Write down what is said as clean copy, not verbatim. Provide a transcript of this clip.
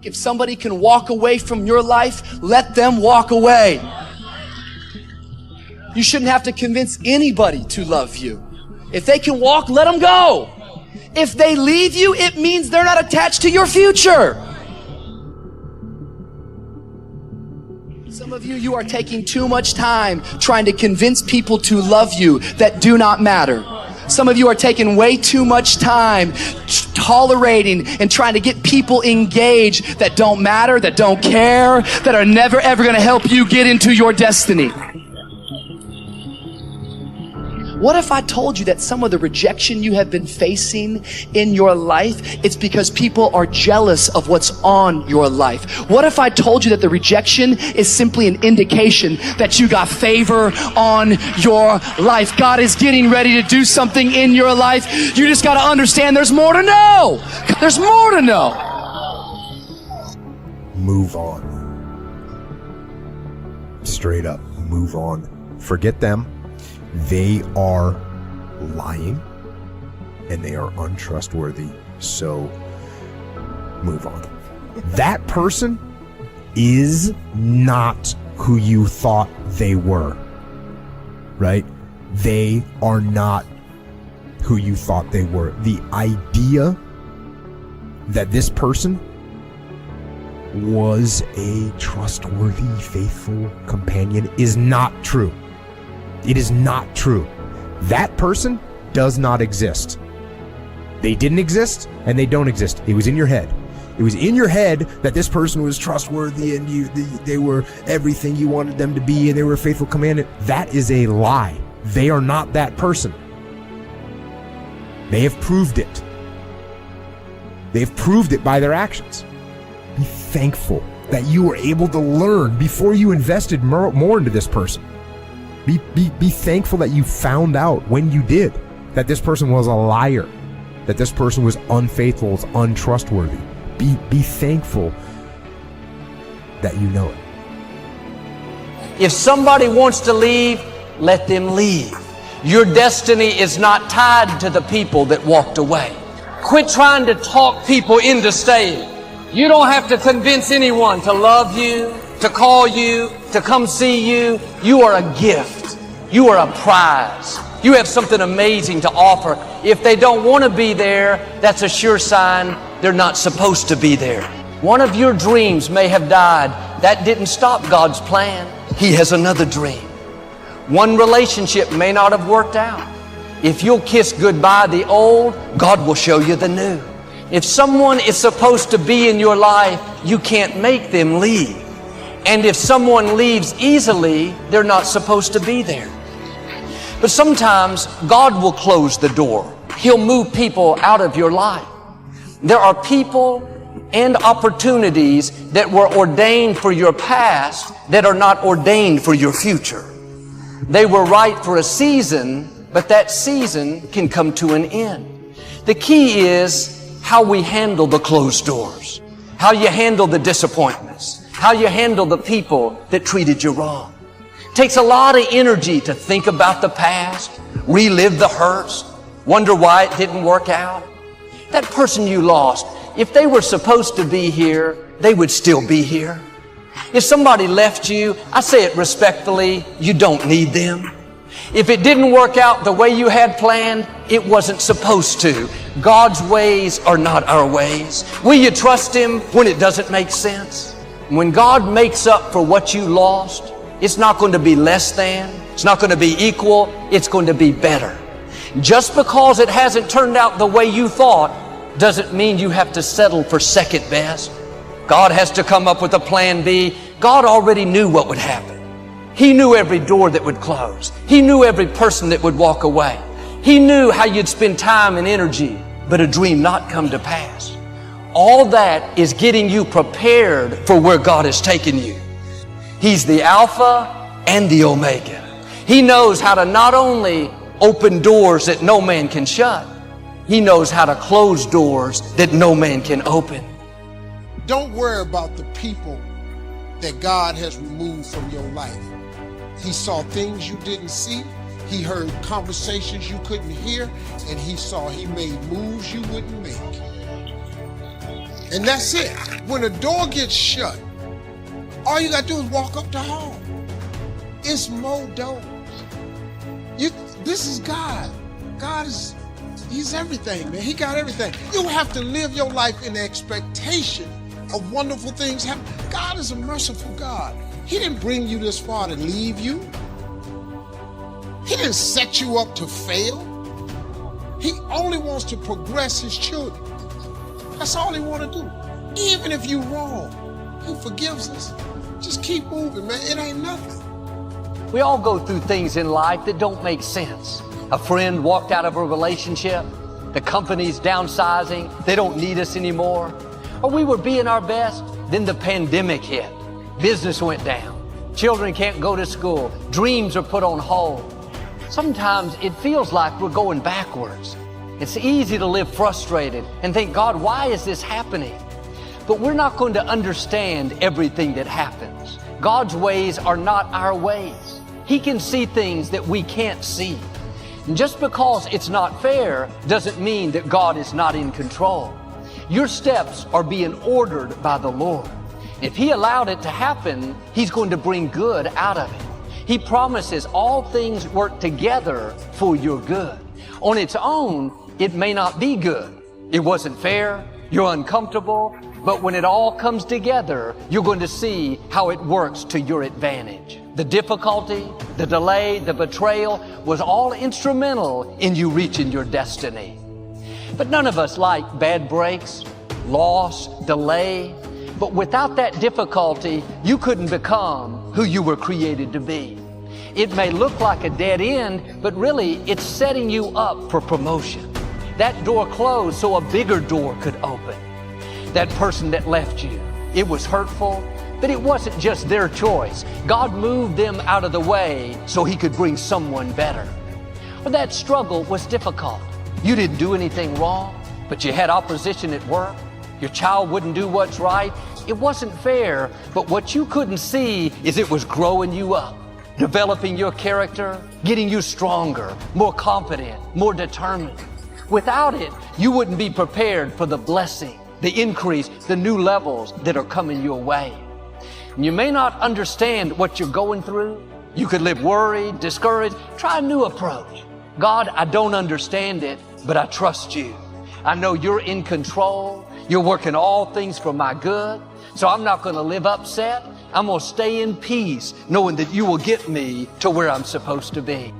If somebody can walk away from your life, let them walk away. You shouldn't have to convince anybody to love you. If they can walk, let them go. If they leave you, it means they're not attached to your future. Some of you are taking too much time trying to convince people to love you that do not matter. Some of you are taking way too much time tolerating and trying to get people engaged that don't matter, that don't care, that are never ever going to help you get into your destiny. What if I told you that some of the rejection you have been facing in your life, it's because people are jealous of what's on your life? What if I told you that the rejection is simply an indication that you got favor on your life? God is getting ready to do something in your life. You just got to understand there's more to know. There's more to know. Move on. Straight up, move on. Forget them. They are lying and they are untrustworthy. So move on. That person is not who you thought they were, right? They are not who you thought they were. The idea that this person was a trustworthy, faithful companion is not true. It is not true. That person does not exist. They didn't exist and they don't exist. It was in your head. It was in your head that this person was trustworthy and they were everything you wanted them to be and they were a faithful companion. That is a lie. They are not that person. They have proved it. They have proved it by their actions. Be thankful that you were able to learn before you invested more into this person. Be thankful that you found out when you did that this person was a liar, that this person was unfaithful, was untrustworthy. Be thankful that you know it. If somebody wants to leave, let them leave. Your destiny is not tied to the people that walked away. Quit trying to talk people into staying. You don't have to convince anyone to love you, to call you, to come see you. You are a gift. You are a prize. You have something amazing to offer. If they don't want to be there, that's a sure sign they're not supposed to be there. One of your dreams may have died. That didn't stop God's plan. He has another dream. One relationship may not have worked out. If you'll kiss goodbye the old, God will show you the new. If someone is supposed to be in your life, you can't make them leave. And if someone leaves easily, they're not supposed to be there. But sometimes God will close the door. He'll move people out of your life. There are people and opportunities that were ordained for your past that are not ordained for your future. They were right for a season, but that season can come to an end. The key is how we handle the closed doors, how you handle the disappointments, how you handle the people that treated you wrong. It takes a lot of energy to think about the past, relive the hurts, wonder why it didn't work out. That person you lost, if they were supposed to be here, they would still be here. If somebody left you, I say it respectfully, you don't need them. If it didn't work out the way you had planned, it wasn't supposed to. God's ways are not our ways. Will you trust Him when it doesn't make sense? When God makes up for what you lost, it's not going to be less than, it's not going to be equal, it's going to be better. Just because it hasn't turned out the way you thought doesn't mean you have to settle for second best. God has to come up with a plan B. God already knew what would happen. He knew every door that would close. He knew every person that would walk away. He knew how you'd spend time and energy, but a dream not come to pass. All that is getting you prepared for where God has taken you. He's the Alpha and the Omega. He knows how to not only open doors that no man can shut, He knows how to close doors that no man can open. Don't worry about the people that God has removed from your life. He saw things you didn't see. He heard conversations you couldn't hear. And He made moves you wouldn't make. And that's it. When a door gets shut, all you gotta do is walk up the hall. It's more doors. This is God. God is, He's everything, man. He got everything. You have to live your life in the expectation of wonderful things happening. God is a merciful God. He didn't bring you this far to leave you. He didn't set you up to fail. He only wants to progress His children. That's all He wants to do. Even if you're wrong, He forgives us. Just keep moving, man. It ain't nothing. We all go through things in life that don't make sense. A friend walked out of a relationship. The company's downsizing. They don't need us anymore. Or we were being our best. Then the pandemic hit. Business went down. Children can't go to school. Dreams are put on hold. Sometimes it feels like we're going backwards. It's easy to live frustrated and think, God, why is this happening? But we're not going to understand everything that happens. God's ways are not our ways. He can see things that we can't see. And just because it's not fair doesn't mean that God is not in control. Your steps are being ordered by the Lord. If He allowed it to happen, He's going to bring good out of it. He promises all things work together for your good. On its own, it may not be good. It wasn't fair. You're uncomfortable. But when it all comes together, you're going to see how it works to your advantage. The difficulty, the delay, the betrayal was all instrumental in you reaching your destiny. But none of us like bad breaks, loss, delay. But without that difficulty, you couldn't become who you were created to be. It may look like a dead end, but really it's setting you up for promotion. That door closed so a bigger door could open. That person that left you, it was hurtful, but it wasn't just their choice. God moved them out of the way so He could bring someone better. Or that struggle was difficult. You didn't do anything wrong, but you had opposition at work. Your child wouldn't do what's right. It wasn't fair, but what you couldn't see is it was growing you up, developing your character, getting you stronger, more confident, more determined. Without it, you wouldn't be prepared for the blessing, the increase, the new levels that are coming your way. And you may not understand what you're going through. You could live worried, discouraged. Try a new approach. God, I don't understand it, but I trust you. I know you're in control. You're working all things for my good. So I'm not going to live upset. I'm going to stay in peace, knowing that you will get me to where I'm supposed to be.